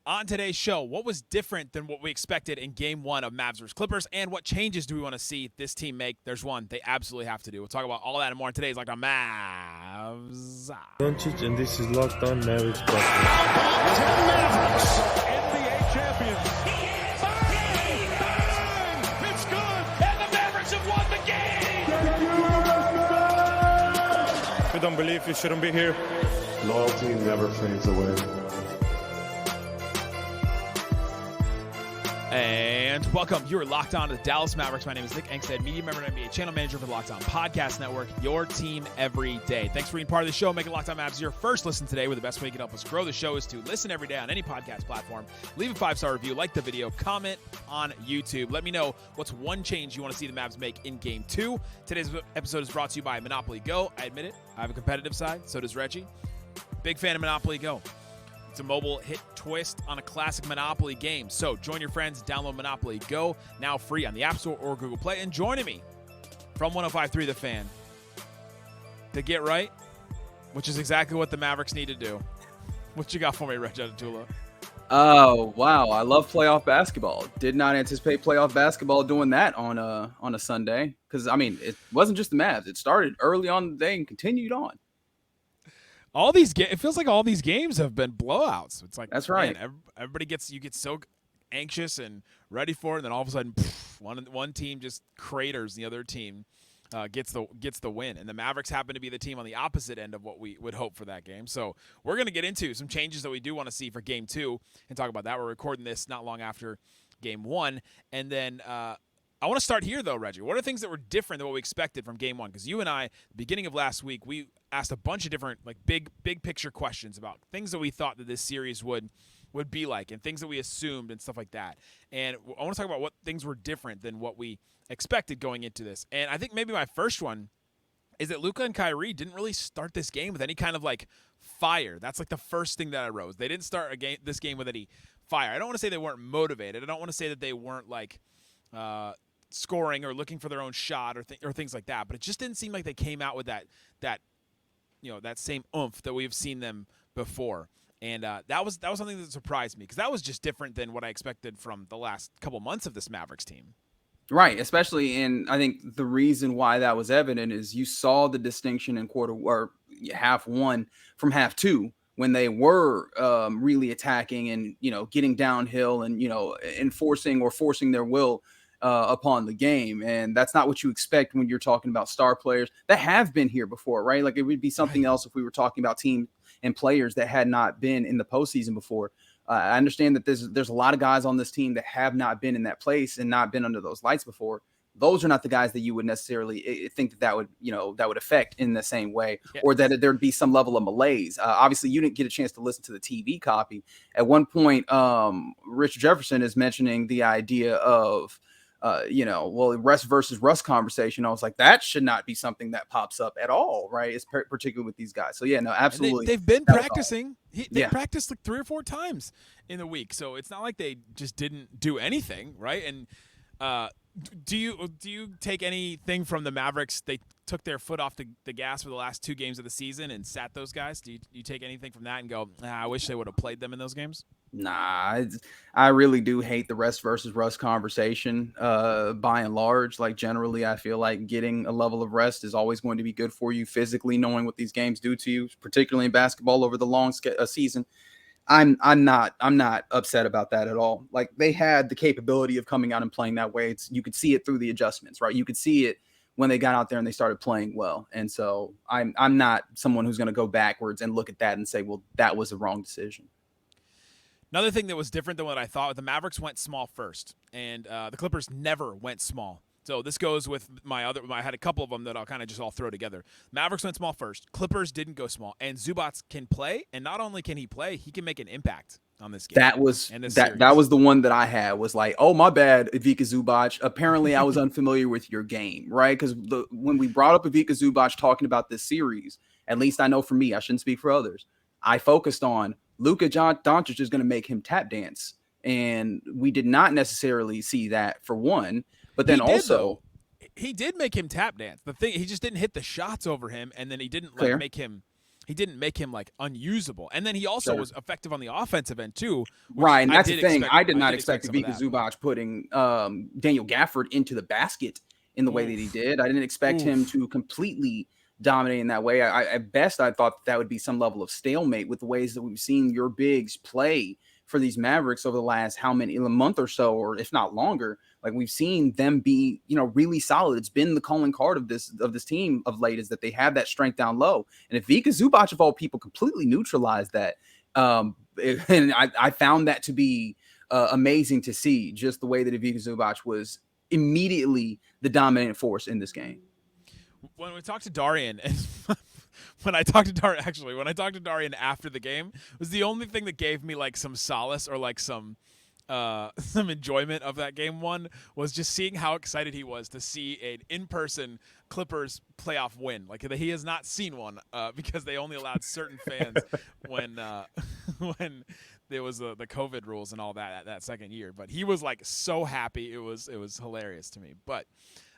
On today's show, what was different than what we expected in Game 1 of Mavs vs. Clippers, and what changes do we want to see this team make? There's one they absolutely have to do. We'll talk about all that and more on today's Locked On Mavs. Doncic, and this is Locked On Mavericks podcast. Mavericks, NBA champions. Bang! It's good, and the Mavericks have won the game. If you don't believe, you shouldn't be here. Loyalty never fades away. And welcome. You're locked on to the Dallas Mavericks. My name is Nick Angstadt, media member and NBA channel manager for the Locked On Podcast Network, your team every day. Thanks for being part of the show. Make it Locked On Mavs your first listen today, where the best way you can help us grow the show is to listen every day on any podcast platform. Leave a 5-star review, like the video, comment on YouTube. Let me know what's one change you want to see the Mavs make in Game 2. Today's episode is brought to you by Monopoly Go. I admit it, I have a competitive side. So does Reggie. Big fan of Monopoly Go. It's a mobile hit twist on a classic Monopoly game. So join your friends, download Monopoly Go, now free on the App Store or Google Play. And joining me from 105.3 The Fan to get right, which is exactly what the Mavericks need to do. What you got for me, Reggie Adetula? Oh, wow. I love playoff basketball. Did not anticipate playoff basketball doing that on a Sunday. Because, I mean, it wasn't just the Mavs. It started early on in the day and continued on. All these it feels like all these games have been blowouts. It's like, that's right. Man, everybody gets so anxious and ready for it, and then all of a sudden, one team just craters, the other team gets the win. And the Mavericks happen to be the team on the opposite end of what we would hope for that game. So we're going to get into some changes that we do want to see for Game 2 and talk about that. We're recording this not long after Game 1, and then I want to start here, though, Reggie. What are things that were different than what we expected from Game 1? Because you and I, at the beginning of last week, we asked a bunch of different, like, big picture questions about things that we thought that this series would be like and things that we assumed and stuff like that. And I want to talk about what things were different than what we expected going into this. And I think maybe my first one is that Luka and Kyrie didn't really start this game with any kind of, like, fire. That's, like, the first thing that I wrote. They didn't start this game with any fire. I don't want to say they weren't motivated. I don't want to say that they weren't, like, scoring or looking for their own shot or things like that, but it just didn't seem like they came out with that same oomph that we've seen them before, and that was something that surprised me because that was just different than what I expected from the last couple months of this Mavericks team. Right, especially I think the reason why that was evident is you saw the distinction in quarter or half one from half two when they were really attacking and getting downhill and enforcing or forcing their will upon the game. And that's not what you expect when you're talking about star players that have been here before, right? Like it would be something else if we were talking about teams and players that had not been in the postseason before. I understand that there's a lot of guys on this team that have not been in that place and not been under those lights before. Those are not the guys that you would necessarily think that would affect in the same way, or that there'd be some level of malaise. Obviously, you didn't get a chance to listen to the TV copy. At one point, Rich Jefferson is mentioning the idea of rest versus rust conversation. I was like, that should not be something that pops up at all, right? It's particularly with these guys. So yeah, no, absolutely. They've been practicing. They practiced like 3 or 4 times in the week, so it's not like they just didn't do anything, right? And do you take anything from the Mavericks? They took their foot off the gas for the last 2 games of the season and sat those guys. Do you take anything from that and go, I wish they would have played them in those games? Nah, I really do hate the rest versus rust conversation by and large. Like generally, I feel like getting a level of rest is always going to be good for you physically, knowing what these games do to you, particularly in basketball over the long season. I'm not upset about that at all. Like they had the capability of coming out and playing that way. You could see it through the adjustments, right? You could see it when they got out there and they started playing well. And so I'm not someone who's going to go backwards and look at that and say, well, that was a wrong decision. Another thing that was different than what I thought, the Mavericks went small first, and the Clippers never went small. So this goes with I had a couple of them that I'll kind of just all throw together. Mavericks went small first. Clippers didn't go small. And Zubac can play, and not only can he play, he can make an impact on this game. That was the one that I had was like, oh, my bad, Ivica Zubac. Apparently I was unfamiliar with your game, right? Because when we brought up Ivica Zubac talking about this series, at least I know for me, I shouldn't speak for others, I focused on Luka Doncic is going to make him tap dance. And we did not necessarily see that for one. But then he did make him tap dance. The thing, he just didn't hit the shots over him, and then he didn't make him he didn't make him like unusable. And then he also was effective on the offensive end too. Right, and that's the thing. I did not expect some of Ivica that. Zubac putting Daniel Gafford into the basket in the way that he did. I didn't expect him to completely dominate in that way. At best, I thought that would be some level of stalemate with the ways that we've seen your bigs play for these Mavericks over the last a month or so, or if not longer. Like we've seen them be, really solid. It's been the calling card of this team of late, is that they have that strength down low. And if Ivica Zubac of all people completely neutralized that, and I found that to be amazing to see, just the way that Ivica Zubac was immediately the dominant force in this game. When we talked to Darian, and when I talked to Darian after the game, was the only thing that gave me like some solace or like some enjoyment of that game one, was just seeing how excited he was to see an in-person Clippers playoff win. Like he has not seen one because they only allowed certain fans when there was the COVID rules and all that second year. But he was like so happy. It was hilarious to me. But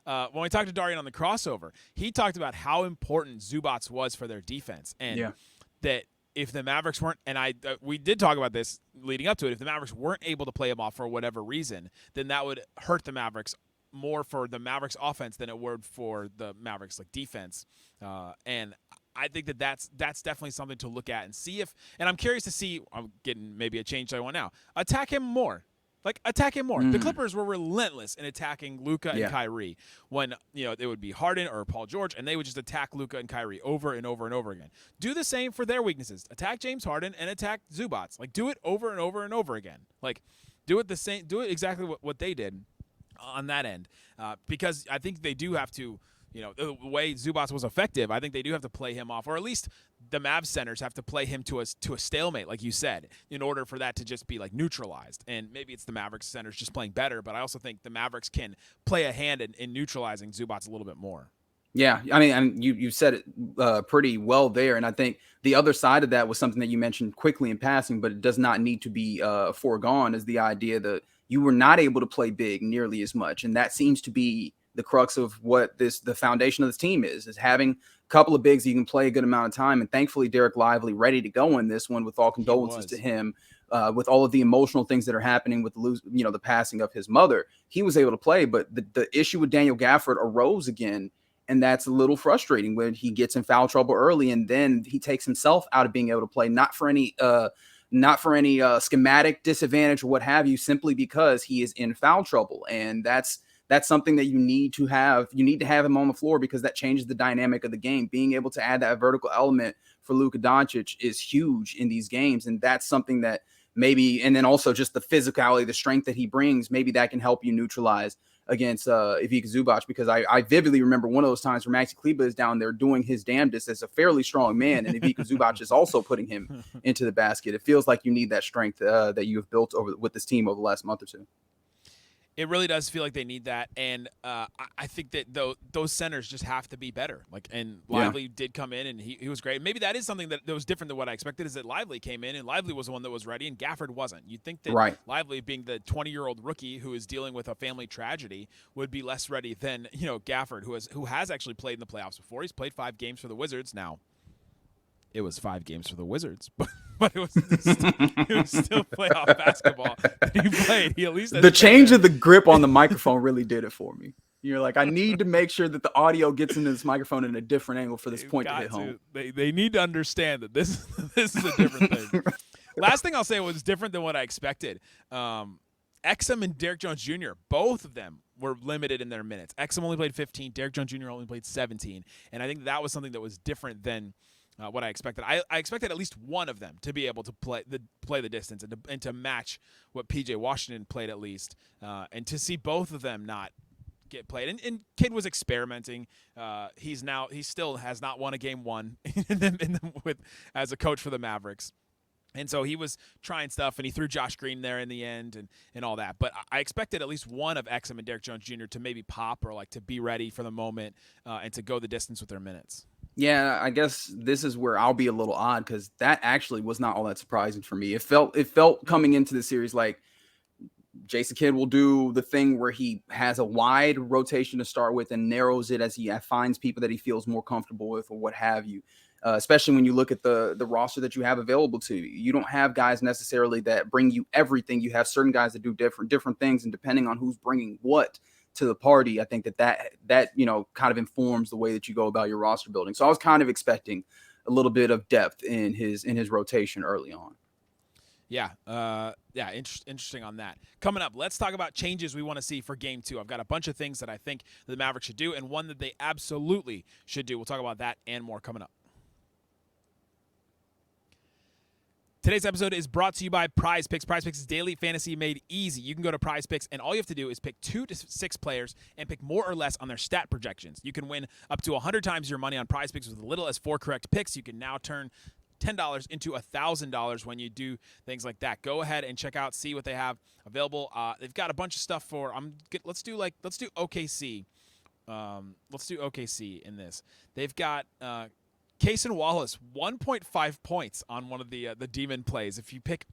when we talked to Darian on the crossover, he talked about how important Zubac was for their defense, and that if the Mavericks weren't, and we did talk about this leading up to it, if the Mavericks weren't able to play him off for whatever reason, then that would hurt the Mavericks more for the Mavericks offense than it would for the Mavericks like defense. And I think that's definitely something to look at and see if, and I'm curious to see, I'm getting maybe a change I want now, attack him more. Attack him more. The Clippers were relentless in attacking Luka and Kyrie when, it would be Harden or Paul George, and they would just attack Luka and Kyrie over and over and over again. Do the same for their weaknesses. Attack James Harden and attack Zubac. Do it over and over and over again. Do it exactly what they did on that end, because I think they do have to, the way Zubac was effective, I think they do have to play him off, or at least the Mavs centers have to play him to a stalemate, like you said, in order for that to just be neutralized. And maybe it's the Mavericks centers just playing better, but I also think the Mavericks can play a hand in neutralizing Zubac a little bit more. Yeah, I mean, you said it pretty well there, and I think the other side of that was something that you mentioned quickly in passing, but it does not need to be foregone, is the idea that you were not able to play big nearly as much, and that seems to be the crux of what the foundation of this team is having a couple of bigs you can play a good amount of time. And thankfully, Derek Lively ready to go in this one, with all condolences to him, with all of the emotional things that are happening with the passing of his mother. He was able to play, but the issue with Daniel Gafford arose again. And that's a little frustrating when he gets in foul trouble early, and then he takes himself out of being able to play, not for any schematic disadvantage or what have you, simply because he is in foul trouble. And that's something that you need to have. You need to have him on the floor, because that changes the dynamic of the game. Being able to add that vertical element for Luka Doncic is huge in these games. And that's something that maybe, and then also just the physicality, the strength that he brings, maybe that can help you neutralize against Ivica Zubac, because I vividly remember one of those times where Maxi Kleber is down there doing his damnedest as a fairly strong man, and Ivica Zubac is also putting him into the basket. It feels like you need that strength that you have built with this team over the last month or two. It really does feel like they need that, and I think that those centers just have to be better. And Lively did come in, and he was great. Maybe that is something that was different than what I expected, is that Lively came in, and Lively was the one that was ready, and Gafford wasn't. You'd think that Lively, being the 20-year-old rookie who is dealing with a family tragedy, would be less ready than Gafford, who has actually played in the playoffs before. He's played 5 games for the Wizards now. It was 5 games for the Wizards, but it was still playoff basketball that he played. He at least the change of the grip on the microphone really did it for me. You're like, I need to make sure that the audio gets into this microphone in a different angle for this point to hit home. They need to understand that this is a different thing. Last thing I'll say was different than what I expected. Exum and Derrick Jones Jr., both of them were limited in their minutes. Exum only played 15. Derrick Jones Jr. only played 17. And I think that was something that was different than what I expected. I expected at least one of them to be able to play the distance and to match what P.J. Washington played at least, and to see both of them not get played. And Kidd was experimenting. He still has not won a game one as a coach for the Mavericks. And so he was trying stuff, and he threw Josh Green there in the end and all that. But I expected at least one of Exum and Derrick Jones Jr. to maybe pop, or to be ready for the moment and to go the distance with their minutes. Yeah, I guess this is where I'll be a little odd, because that actually was not all that surprising for me. It felt coming into the series like Jason Kidd will do the thing where he has a wide rotation to start with and narrows it as he finds people that he feels more comfortable with or what have you. especially when you look at the roster that you have available to you. You don't have guys necessarily that bring you everything. You have certain guys that do different things, and depending on who's bringing what to the party, I think that kind of informs the way that you go about your roster building. So I was kind of expecting a little bit of depth in his rotation early on. Yeah, interesting on that. Coming up, let's talk about changes we want to see for Game 2. I've got a bunch of things that I think the Mavericks should do and one that they absolutely should do. We'll talk about that and more coming up. Today's episode is brought to you by Quiiiz. Quiiiz is daily fantasy made easy. You can go to Quiiiz, and all you have to do is pick 2 to 6 players and pick more or less on their stat projections. You can win up to 100 times your money on Quiiiz with as little as 4 correct picks. You can now turn $10 into $1,000 when you do things like that. Go ahead and check out, see what they have available. They've got a bunch of stuff for. Let's do OKC. Let's do OKC in this. They've got Cason Wallace, 1.5 points on one of the demon plays. If you pick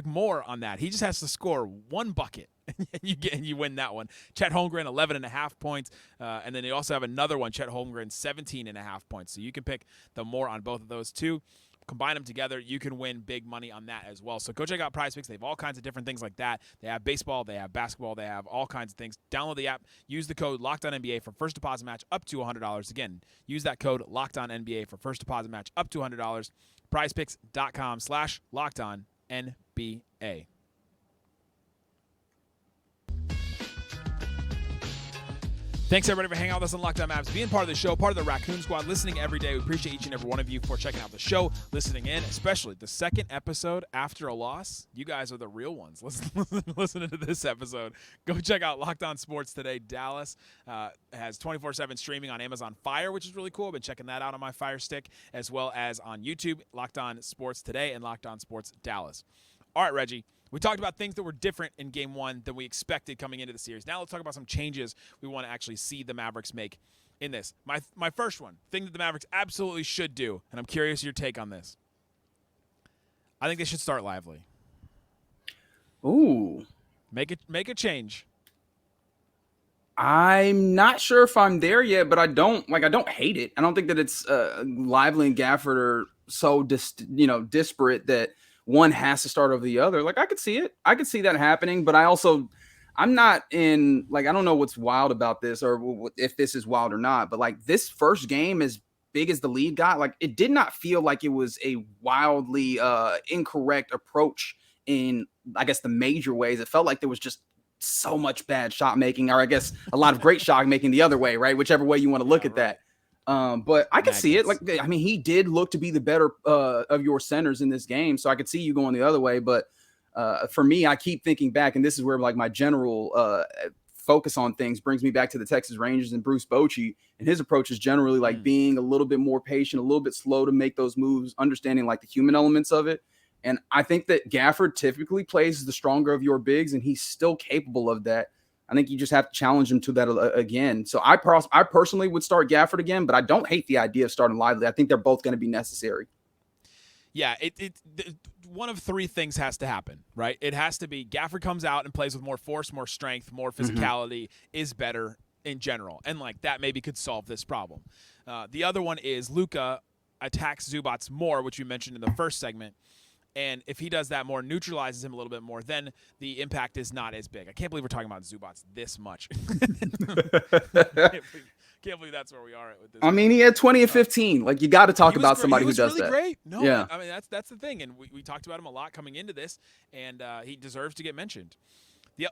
more on that, he just has to score 1 bucket, and you win that one. Chet Holmgren, 11.5 points, and then they also have another one, Chet Holmgren, 17.5 points. So you can pick the more on both of those too. Combine them together, you can win big money on that as well. So go check out Quiiiz. They have all kinds of different things like that. They have baseball, they have basketball, they have all kinds of things. Download the app, use the code LOCKEDONNBA for first deposit match up to $100. Again, use that code LOCKEDONNBA for first deposit match up to $100. PrizePicks.com/LOCKEDONNBA. Thanks, everybody, for hanging out with us on Locked On Mavs, being part of the show, part of the Raccoon Squad, listening every day. We appreciate each and every one of you for checking out the show, listening in, especially the second episode after a loss. You guys are the real ones. Listening to this episode. Go check out Locked On Sports today. Dallas has 24/7 streaming on Amazon Fire, which is really cool. I've been checking that out on my Fire Stick, as well as on YouTube, Locked On Sports Today and Locked On Sports Dallas. All right, Reggie. We talked about things that were different in Game 1 than we expected coming into the series. Now let's talk about some changes we want to actually see the Mavericks make in this. My first one, thing that the Mavericks absolutely should do, and I'm curious your take on this. I think they should start Lively. Ooh. Make a change. I'm not sure if I'm there yet, but I don't hate it. I don't think that it's Lively and Gafford are so disparate that one has to start over the other. Like, I could see it. I could see that happening, but I'm not in, like, I don't know what's wild about this or if this is wild or not, but like this first game, as big as the lead got, like it did not feel like it was a wildly incorrect approach in, I guess, the major ways. It felt like there was just so much bad shot making, or I guess a lot of great shot making the other way, right? Whichever way you want to look at that. But I could see it. Like, I mean, he did look to be the better of your centers in this game, so I could see you going the other way. But for me, I keep thinking back, and this is where like my general focus on things brings me back to the Texas Rangers and Bruce Bochy, and his approach is generally like being a little bit more patient, a little bit slow to make those moves, understanding like the human elements of it. And I think that Gafford typically plays the stronger of your bigs, and he's still capable of that. I think you just have to challenge him to that again. So I personally would start Gafford again, but I don't hate the idea of starting Lively. I think they're both going to be necessary. Yeah, one of 3 things has to happen, right? It has to be Gafford comes out and plays with more force, more strength, more physicality, is better in general. And like that maybe could solve this problem. The other one is Luka attacks Zubac more, which you mentioned in the first segment. And if he does that more, neutralizes him a little bit more, then the impact is not as big. I can't believe we're talking about Zubac this much. Can't believe that's where we are with this. I mean, he had 20 and 15. Like, you got to talk about somebody who does really that. Great. No, yeah. I mean, that's the thing. And we talked about him a lot coming into this, and he deserves to get mentioned.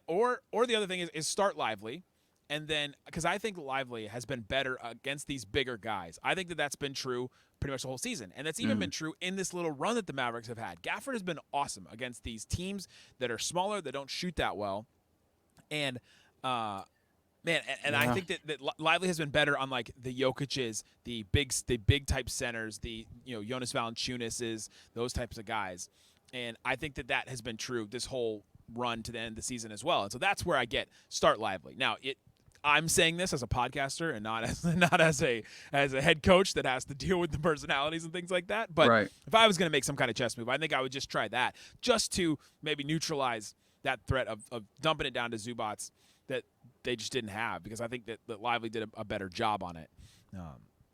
Or the other thing is start Lively. And then, because I think Lively has been better against these bigger guys. I think that's been true pretty much the whole season. And that's even been true in this little run that the Mavericks have had. Gafford has been awesome against these teams that are smaller, that don't shoot that well. And, I think that Lively has been better on, like, the Jokic's, the big type centers, the, Jonas Valanciunas', those types of guys. And I think that has been true this whole run to the end of the season as well. And so that's where I get start Lively. Now, I'm saying this as a podcaster and not as a head coach that has to deal with the personalities and things like that. But if I was going to make some kind of chess move, I think I would just try that just to maybe neutralize that threat of dumping it down to Zubac that they just didn't have, because I think that Lively did a better job on it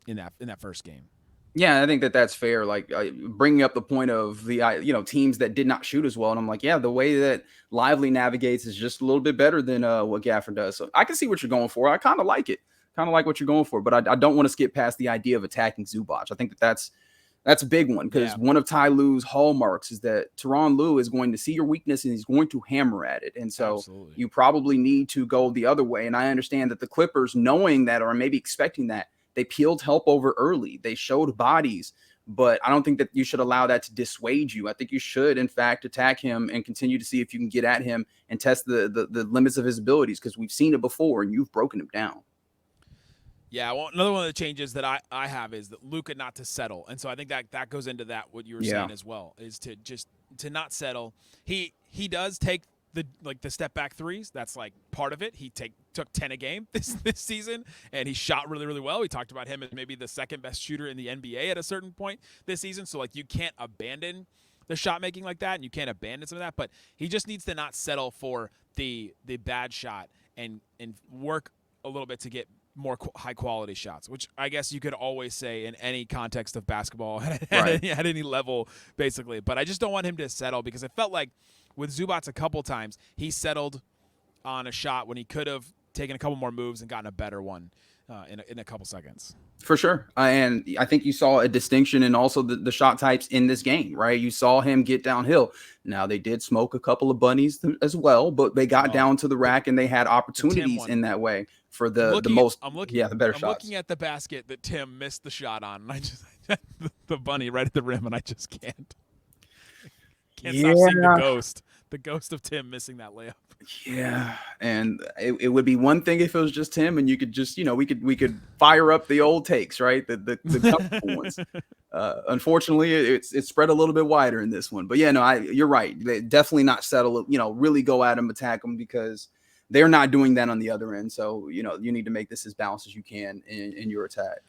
in that first game. Yeah, I think that's fair. Like bringing up the point of the teams that did not shoot as well, and I'm like, yeah, the way that Lively navigates is just a little bit better than what Gafford does. So I can see what you're going for. I kind of like it, kind of like what you're going for, but I don't want to skip past the idea of attacking Zubac. I think that's a big one because one of Ty Lue's hallmarks is that Tyronn Lue is going to see your weakness and he's going to hammer at it, and so you probably need to go the other way. And I understand that the Clippers, knowing that or maybe expecting that, they peeled help over early. They showed bodies, but I don't think that you should allow that to dissuade you. I think you should, in fact, attack him and continue to see if you can get at him and test the limits of his abilities because we've seen it before and you've broken him down. Yeah, well, another one of the changes that I have is that Luka not to settle, and so I think that goes into that what you were saying as well is to not settle. He does take the step back threes. That's like part of it. He took 10 a game this season, and he shot really, really well. We talked about him as maybe the second best shooter in the NBA at a certain point this season. So like you can't abandon the shot making like that, and you can't abandon some of that. But he just needs to not settle for the bad shot and work a little bit to get more high quality shots, which I guess you could always say in any context of basketball at any level, basically. But I just don't want him to settle because it felt like with Zubac a couple times, he settled on a shot when he could have taken a couple more moves and gotten a better one in a couple seconds. For sure. And I think you saw a distinction in also the shot types in this game, right? You saw him get downhill. Now, they did smoke a couple of bunnies as well, but they got down to the rack and they had opportunities in that way for the better shots. I'm looking at the basket that Tim missed the shot on, and I just the bunny right at the rim, and I just can't stop seeing the ghost of Tim missing that layup. Yeah, and it would be one thing if it was just him, and you could just we could fire up the old takes, right? The comfortable ones. Unfortunately, it's spread a little bit wider in this one, but yeah, no, you're right. They definitely not settle. Really go at him, attack him because they're not doing that on the other end. So you need to make this as balanced as you can in your attack.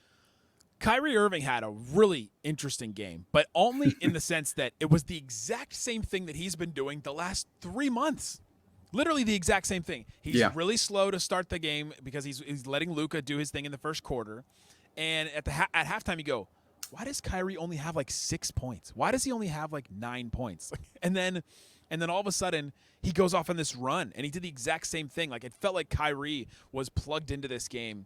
Kyrie Irving had a really interesting game, but only in the sense that it was the exact same thing that he's been doing the last 3 months. Literally the exact same thing. He's really slow to start the game because he's letting Luka do his thing in the first quarter. And at halftime you go, why does Kyrie only have like 6 points? Why does he only have like 9 points? And then all of a sudden he goes off on this run and he did the exact same thing. Like it felt like Kyrie was plugged into this game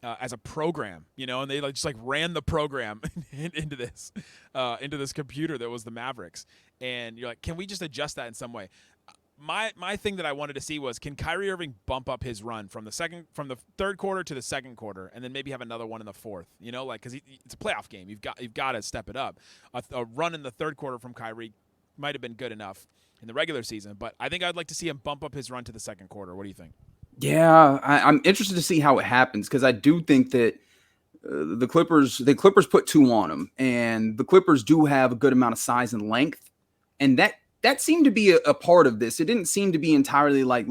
as a program, and they just ran the program into this computer that was the Mavericks. And you're like, can we just adjust that in some way? My thing that I wanted to see was, can Kyrie Irving bump up his run from the third quarter to the second quarter, and then maybe have another one in the fourth? Because it's a playoff game. You've got to step it up. A run in the third quarter from Kyrie might have been good enough in the regular season, but I think I'd like to see him bump up his run to the second quarter. What do you think? Yeah, I'm interested to see how it happens because I do think that the Clippers put 2 on him, and the Clippers do have a good amount of size and length, and that seemed to be a part of this. It didn't seem to be entirely like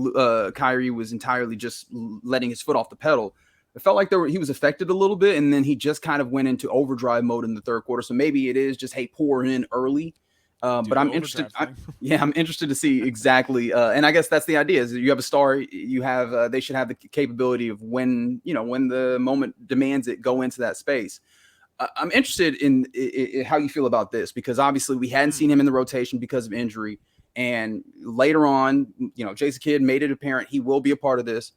Kyrie was entirely just letting his foot off the pedal. It felt like he was affected a little bit, and then he just kind of went into overdrive mode in the third quarter. So maybe it is just, hey, pour in early. But I'm interested. I'm interested to see exactly. And I guess that's the idea: is that you have a star. You have. They should have the capability of when the moment demands it, go into that space. I'm interested in how you feel about this because obviously we hadn't seen him in the rotation because of injury, and later on, Jason Kidd made it apparent he will be a part of this,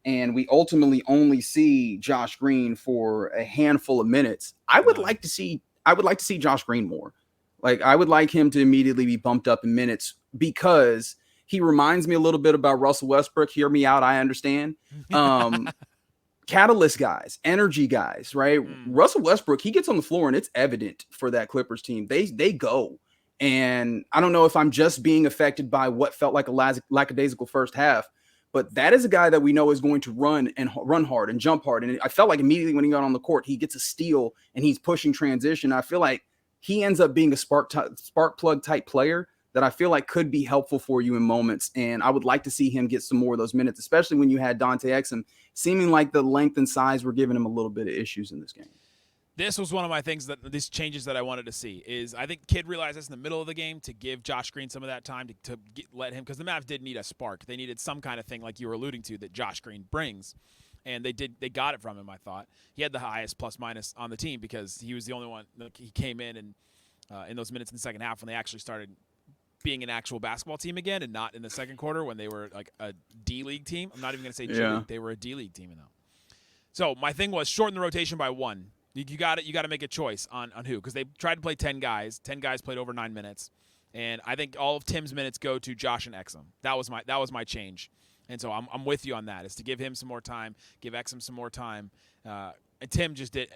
and we ultimately only see Josh Green for a handful of minutes. I would like to see Josh Green more. Like, I would like him to immediately be bumped up in minutes because he reminds me a little bit about Russell Westbrook. Hear me out. I understand. Catalyst guys, energy guys, right? Russell Westbrook, he gets on the floor and it's evident for that Clippers team. They go. And I don't know if I'm just being affected by what felt like a lackadaisical first half, but that is a guy that we know is going to run hard and jump hard. And I felt like immediately when he got on the court, he gets a steal and he's pushing transition. I feel like he ends up being a spark plug type player that I feel like could be helpful for you in moments. And I would like to see him get some more of those minutes, especially when you had Dante Exum seeming like the length and size were giving him a little bit of issues in this game. This was one of my things these changes that I wanted to see is I think Kidd realized this in the middle of the game to give Josh Green some of that time to let him, because the Mavs did need a spark. They needed some kind of thing like you were alluding to that Josh Green brings. and they got it from him. I thought he had the highest plus minus on the team because he was the only one. He came in and in those minutes in the second half when they actually started being an actual basketball team again, and not in the second quarter when they were like a D-League team. I'm not even going to say G League. They were a D-League team now. So my thing was shorten the rotation by one. You got it. You got to make a choice on who, because they tried to play 10 guys. 10 guys played over 9 minutes, and I think all of Tim's minutes go to Josh and Exum. That was my change, and so I'm with you on that. Is to give him some more time, give Exum some more time. And Tim just did.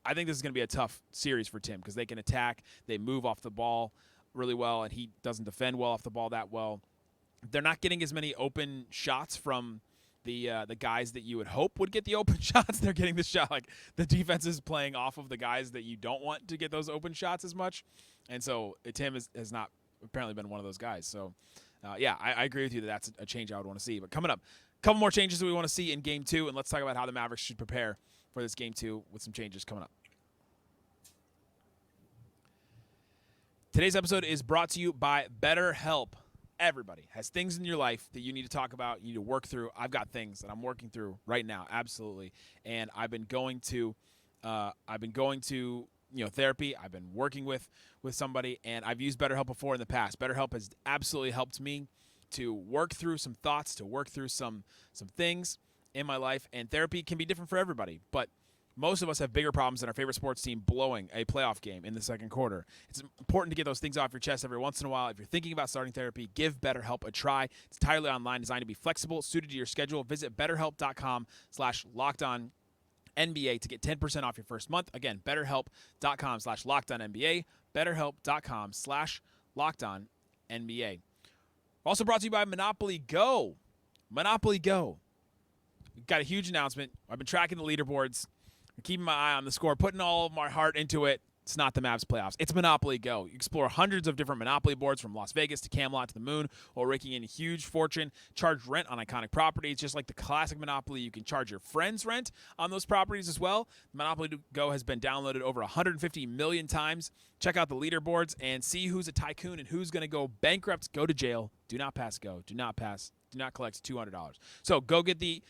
I think this is going to be a tough series for Tim because they can attack, they move off the ball really well, and he doesn't defend well off the ball that well. They're not getting as many open shots from the guys that you would hope would get the open shots. They're getting the shot, like the defense is playing off of the guys that you don't want to get those open shots as much, and so Tim has not apparently been one of those guys. So I agree with you that that's a change I would want to see. But coming up, a couple more changes that we want to see in Game 2, and let's talk about how the Mavericks should prepare for this Game 2 with some changes coming up. Today's episode is brought to you by Betterhelp. Everybody has things in your life that you need to talk about, you need to work through. I've got things that I'm working through right now, absolutely. And I've been going to therapy. I've been working with somebody, and I've used BetterHelp before in the past. BetterHelp has absolutely helped me to work through some thoughts, to work through some things in my life. And therapy can be different for everybody, but most of us have bigger problems than our favorite sports team blowing a playoff game in the second quarter. It's important to get those things off your chest every once in a while. If you're thinking about starting therapy, give BetterHelp a try. It's entirely online, designed to be flexible, suited to your schedule. Visit BetterHelp.com/LockedOnNBA to get 10% off your first month. Again, BetterHelp.com/LockedOnNBA. BetterHelp.com/LockedOnNBA. Also brought to you by Monopoly Go. Monopoly Go. We've got a huge announcement. I've been tracking the leaderboards. I'm keeping my eye on the score, putting all of my heart into it. It's not the Mavs playoffs. It's Monopoly Go. You explore hundreds of different Monopoly boards from Las Vegas to Camelot to the moon while raking in a huge fortune. Charge rent on iconic properties. Just like the classic Monopoly, you can charge your friends rent on those properties as well. Monopoly Go has been downloaded over 150 million times. Check out the leaderboards and see who's a tycoon and who's going to go bankrupt, go to jail. Do not pass go. Do not pass. Do not collect $200. So go get the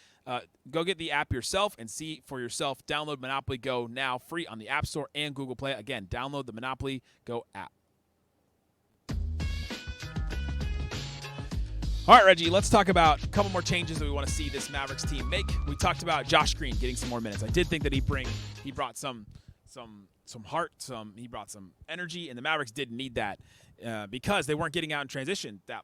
app yourself and see for yourself. Download Monopoly Go now, free on the App Store and Google Play. Again, download the Monopoly Go app. All right, Reggie, let's talk about a couple more changes that we want to see this Mavericks team make. We talked about Josh Green getting some more minutes. I did think that he brought some heart, he brought some energy, and the Mavericks didn't need that because they weren't getting out in transition that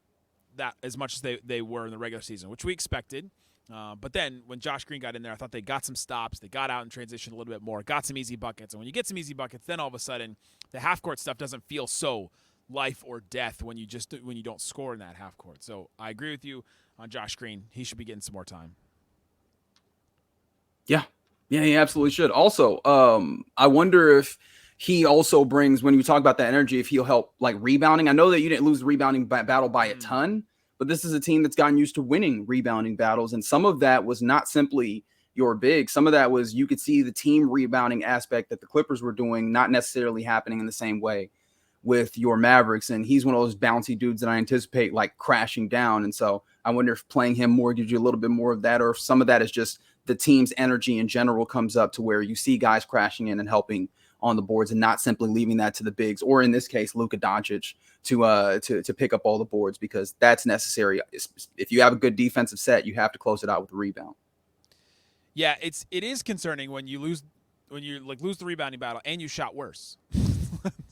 as much as they were in the regular season, which we expected. But then when Josh Green got in there, I thought they got some stops. They got out in transition a little bit more, got some easy buckets. And when you get some easy buckets, then all of a sudden the half-court stuff doesn't feel so life or death when you don't score in that half-court. So I agree with you on Josh Green. He should be getting some more time. Yeah, he absolutely should. Also, I wonder if he also brings, when you talk about that energy, if he'll help like rebounding. I know that you didn't lose the rebounding battle by a ton, but this is a team that's gotten used to winning rebounding battles. And some of that was not simply your big. Some of that was, you could see the team rebounding aspect that the Clippers were doing, not necessarily happening in the same way with your Mavericks. And he's one of those bouncy dudes that I anticipate like crashing down. And so I wonder if playing him more gives you a little bit more of that, or if some of that is just the team's energy in general comes up to where you see guys crashing in and helping on the boards and not simply leaving that to the bigs, or in this case, Luka Doncic to pick up all the boards, because that's necessary. If you have a good defensive set, you have to close it out with a rebound. Yeah, it is concerning when you lose the rebounding battle and you shot worse.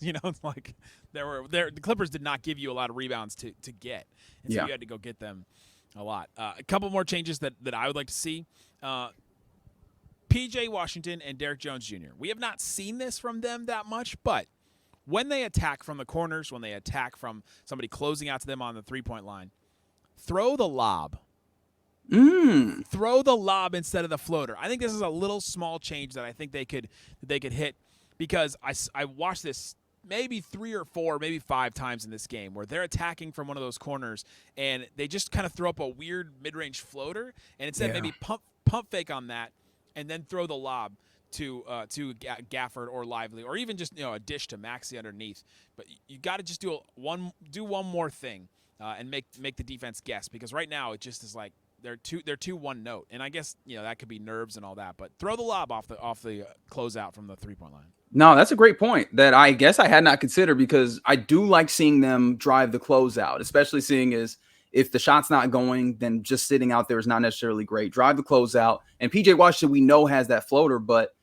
It's like the Clippers did not give you a lot of rebounds to get, and so you had to go get them a lot. A couple more changes that I would like to see. P.J. Washington and Derek Jones Jr. We have not seen this from them that much, but when they attack from the corners, when they attack from somebody closing out to them on the three-point line, throw the lob. Throw the lob instead of the floater. I think this is a little small change that I think they could hit, because I watched this maybe 3 or 4, maybe 5 times in this game where they're attacking from one of those corners and they just kind of throw up a weird mid-range floater, and instead maybe pump fake on that and then throw the lob to Gafford or Lively, or even just a dish to Maxey underneath. But you got to just do one more thing and make the defense guess, because right now it just is like they're too one note, and I guess that could be nerves and all that. But throw the lob off the closeout from the 3-point line. No, that's a great point that I guess I had not considered, because I do like seeing them drive the closeout, especially seeing as if the shot's not going, then just sitting out there is not necessarily great. Drive the closeout, and PJ Washington we know has that floater, but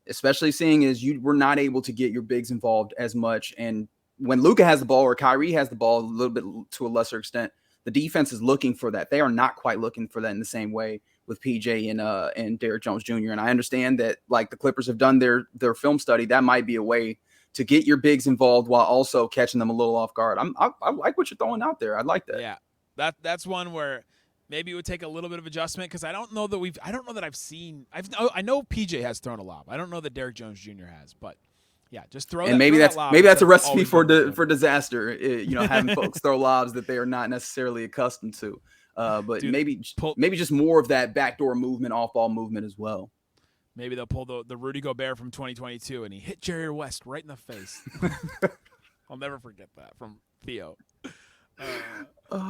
especially seeing as we're not able to get your bigs involved as much, and when Luka has the ball or Kyrie has the ball a little bit to a lesser extent, the defense is looking for that. They are not quite looking for that in the same way with PJ and Derrick Jones Jr. And I understand that, like, the Clippers have done their film study. That might be a way to get your bigs involved while also catching them a little off guard. I like what you're throwing out there. I like that. Yeah, that's one where maybe it would take a little bit of adjustment, because I don't know that I've seen. I know PJ has thrown a lob. I don't know that Derrick Jones Jr. has, but. Yeah, just throw. And maybe that's a recipe for disaster. Having folks throw lobs that they are not necessarily accustomed to. But dude, maybe just more of that backdoor movement, off ball movement as well. Maybe they'll pull the Rudy Gobert from 2022, and he hit Jerry West right in the face. I'll never forget that from Theo.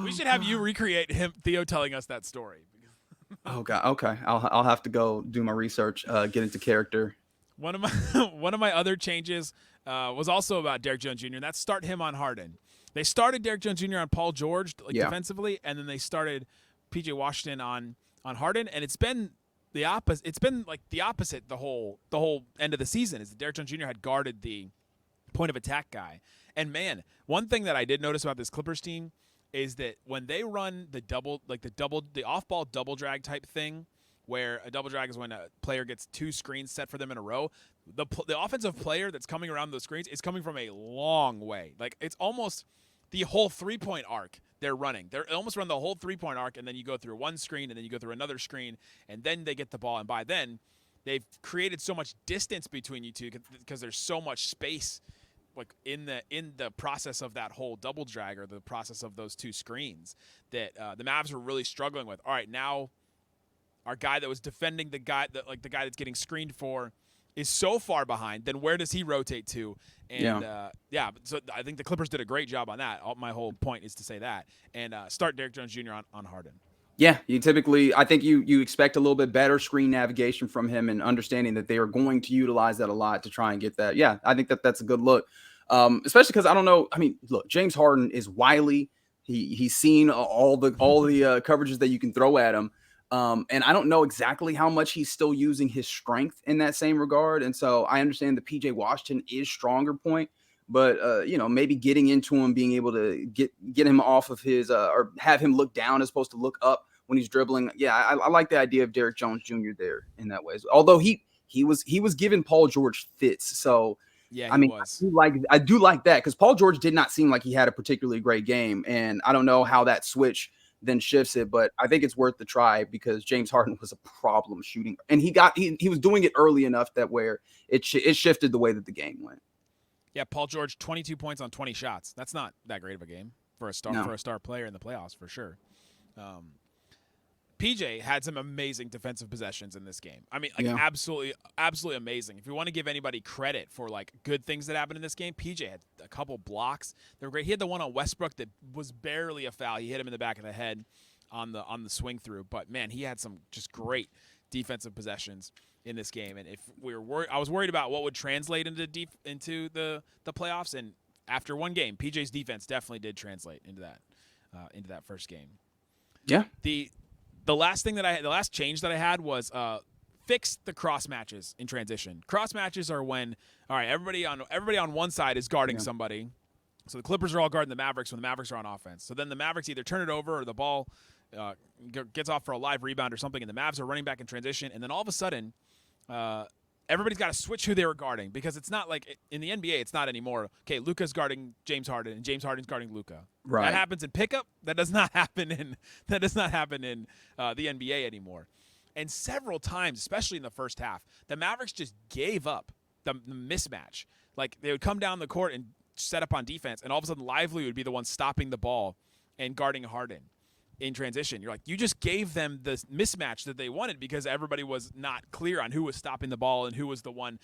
We should have you recreate Theo telling us that story. Oh God. Okay. I'll have to go do my research. Get into character. One of my other changes was also about Derrick Jones Jr., and that's start him on Harden. They started Derrick Jones Jr. on Paul George defensively, and then they started PJ Washington on Harden, and it's been the opposite. It's been like the opposite the whole end of the season, is that Derrick Jones Jr. had guarded the point of attack guy. And man, one thing that I did notice about this Clippers team is that when they run the off-ball double drag type thing, where a double drag is when a player gets two screens set for them in a row, the offensive player that's coming around those screens is coming from a long way. Like, it's almost the whole 3-point arc they're running. They almost run the whole 3-point arc, and then you go through one screen, and then you go through another screen, and then they get the ball. And by then, they've created so much distance between you two because there's so much space, like in the process of that whole double drag or the process of those two screens, that the Mavs were really struggling with. All right, now our guy that was defending the guy that's getting screened for is so far behind, then where does he rotate to? And so I think the Clippers did a great job on that. My whole point is to say that. And start Derrick Jones Jr. on Harden. Yeah, I think you expect a little bit better screen navigation from him, and understanding that they are going to utilize that a lot to try and get that. Yeah, I think that's a good look, especially because I don't know. I mean, look, James Harden is wily. He's seen all the coverages that you can throw at him. And I don't know exactly how much he's still using his strength in that same regard. And so I understand the PJ Washington is stronger point, but maybe getting into him, being able to get him off of his or have him look down as opposed to look up when he's dribbling. Yeah, I like the idea of Derrick Jones Jr. there in that way. Although he was giving Paul George fits. So yeah, I mean, I do like that, because Paul George did not seem like he had a particularly great game, and I don't know how that switch then shifts it, but I think it's worth the try, because James Harden was a problem shooting, and he was doing it early enough that where it shifted the way that the game went. Yeah, Paul George, 22 points on 20 shots. That's not that great of a game for a star player in the playoffs, for sure. PJ had some amazing defensive possessions in this game. I mean, absolutely amazing. If you want to give anybody credit for like good things that happened in this game, PJ had a couple blocks. They were great. He had the one on Westbrook that was barely a foul. He hit him in the back of the head on the swing through. But man, he had some just great defensive possessions in this game. And if we were I was worried about what would translate into the playoffs. And after one game, PJ's defense definitely did translate into that first game. Yeah. The last change that I had was fix the cross matches in transition. Cross matches are when, all right, everybody on one side is guarding somebody. So the Clippers are all guarding the Mavericks when the Mavericks are on offense. So then the Mavericks either turn it over or the ball gets off for a live rebound or something, and the Mavs are running back in transition. And then all of a sudden, everybody's got to switch who they were guarding, because it's not like in the NBA, it's not anymore. Okay, Luka's guarding James Harden and James Harden's guarding Luka. Right. That happens in pickup. That does not happen in the NBA anymore. And several times, especially in the first half, the Mavericks just gave up the mismatch. Like, they would come down the court and set up on defense, and all of a sudden Lively would be the one stopping the ball and guarding Harden in transition. You're like, you just gave them the mismatch that they wanted, because everybody was not clear on who was stopping the ball and who was the one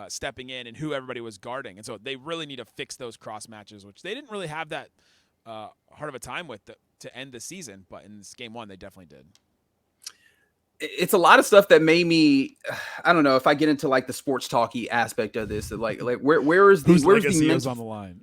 stepping in and who everybody was guarding. And so they really need to fix those cross matches, which they didn't really have that hard of a time with to end the season. But in this game one, they definitely did. it's a lot of stuff that made me, I don't know if I get into like the sports talky aspect of this, like where is the on the line?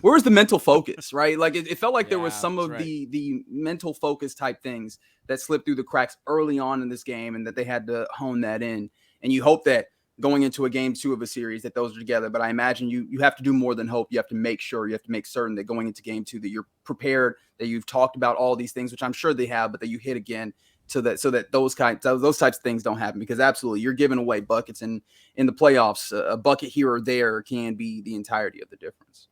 where is the mental focus, right? Like it felt like there was Yeah, some of that's the mental focus type things that slipped through the cracks early on in this game, and that they had to hone that in. And you hope that going into a game 2 of a series that those are together. But I imagine you have to do more than hope. You have to make sure, you have to make certain that going into game 2 that you're prepared, that you've talked about all these things, which I'm sure they have, but that you hit again so that those types of things don't happen. Because absolutely, you're giving away buckets, and in the playoffs, a bucket here or there can be the entirety of the difference.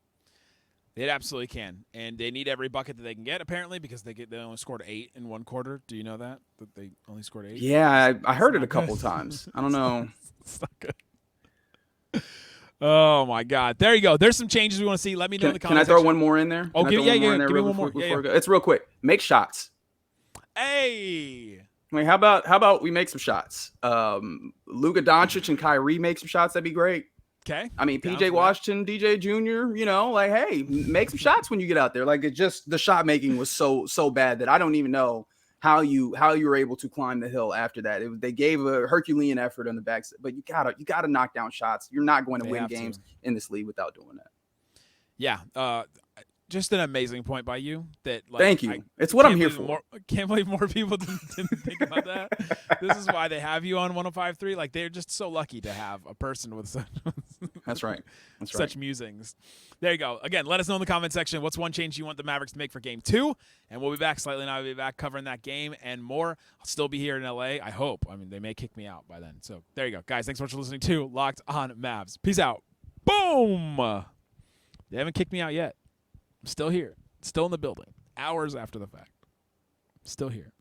It absolutely can, and they need every bucket that they can get, apparently, because they only scored 8 in one quarter. Do you know that they only scored 8? Yeah, I heard it a couple times. I don't know. It's not good. Oh my God! There you go. There's some changes we want to see. Let me know in the comments. Can I throw one more in there? Oh, give me one more. It's real quick. Make shots. Hey. I mean, how about we make some shots? Luka Doncic and Kyrie make some shots. That'd be great. Okay. I mean, PJ Washington, DJ Jr., like, hey, make some shots when you get out there. Like, the shot making was so bad that I don't even know how you were able to climb the hill after that. They gave a Herculean effort on the back, but you gotta knock down shots. You're not going to win games in this league without doing that. Yeah. Just an amazing point by you. Thank you. It's what I'm here for. Can't believe more people didn't think about that. This is why they have you on 105.3. Like, they're just so lucky to have a person with such That's right. such musings. There you go. Again, let us know in the comment section what's one change you want the Mavericks to make for Game 2, and we'll be back. Slightly and I will be back covering that game and more. I'll still be here in LA. I hope. I mean, they may kick me out by then. So there you go, guys. Thanks so much for listening to Locked On Mavs. Peace out. Boom. They haven't kicked me out yet. I'm still here. Still in the building. Hours after the fact. Still here.